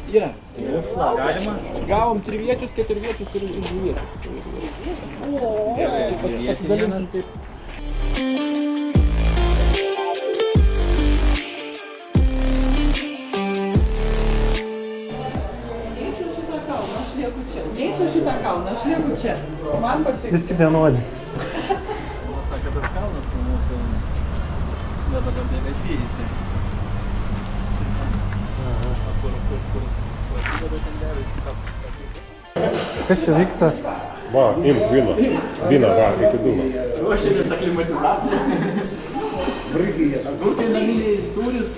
Yra. Galima. Gavom 3 viečius, 4 viečius ir 2 viečius. Pasidalinsim taip. Neįsiu šitą kalną, aš lieku čia. Man patiko. Visi vienodi. Sakė, tas kalnas mūsų dabar dėmesys. Kas čia vyksta? Va, imk vyną. Vyną, va, iki dūno. Ruošiamės aklimatizaciją. Agurkai naminiai, sūris.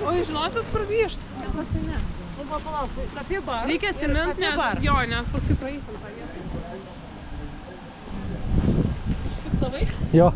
O jūs žinosit, kur grįžt? Ne. Reikia atsimint, nes paskui praeisim tą vietą. Fiksavai? Jo.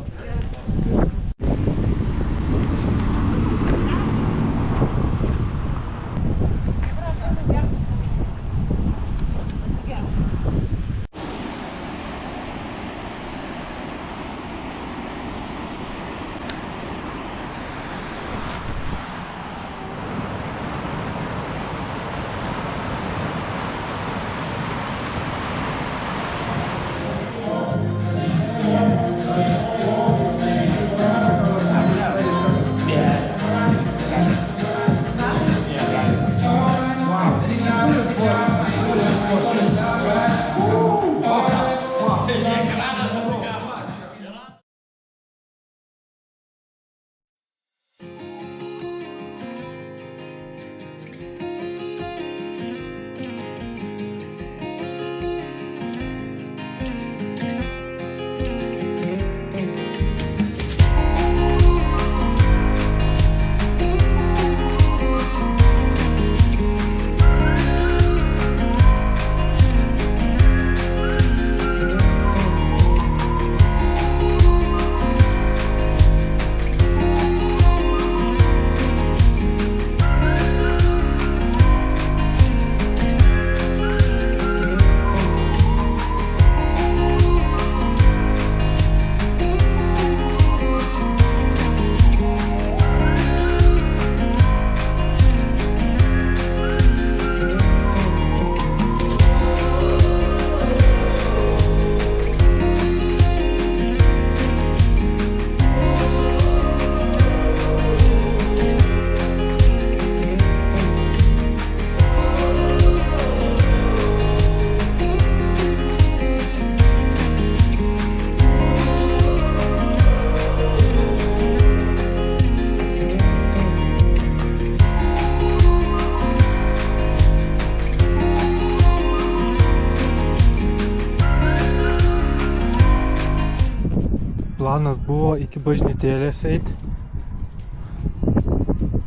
Planas buvo iki bažnytėlės eiti.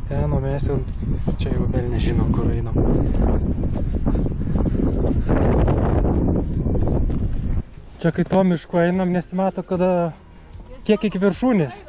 Ten, o mes jau čia jau vėl nežinom, kur einam. Čia kai to mišku einam, nesimato, kada kiek iki viršūnės.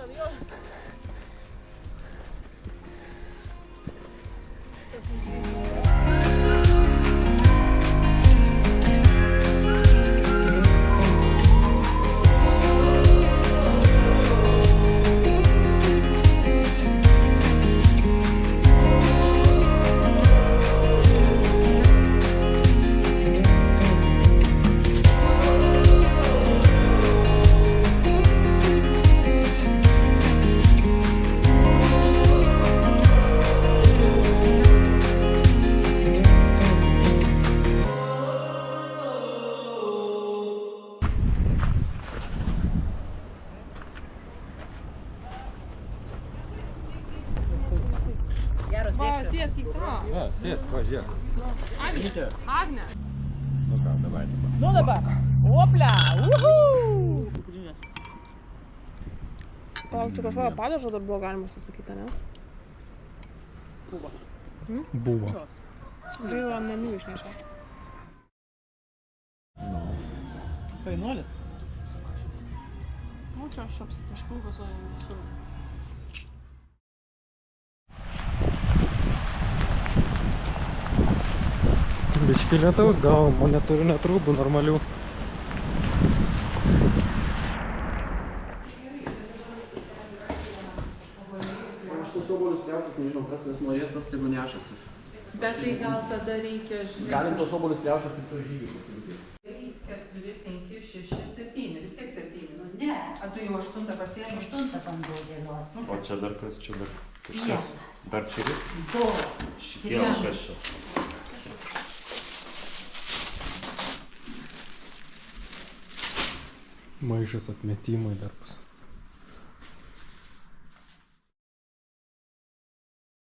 Sės į tą. Va, sės, važiuok. Agne. Nu ką, davai. Nu dabar. Oplia! Uhu! Palauk, čia kažkokią padažą dar buvo galima susakyti, ne? Buvo. Gaila, meniu išnešė. Fainuolis. Nu, čia aš apsitaškiau su... Biški lietaus gavom, o neturiu net rūbų normalių. Aš tos obuolius pjaušus, nežinau, kas vis norės, tas tegu nešasi. Bet tai gal tada reikia, žinai... Galim tos obuolius pjaušus ir to žygį pasilikti. 4, 5, 6, 7, vis tiek 7. Ne. A tu jau 8 pasiėmė? 8 bandau dėlioti. O čia dar kas, čia dar kažkas. Dar čia ir? 2. Šitie kas čia. Maišas atmetimai dar bus.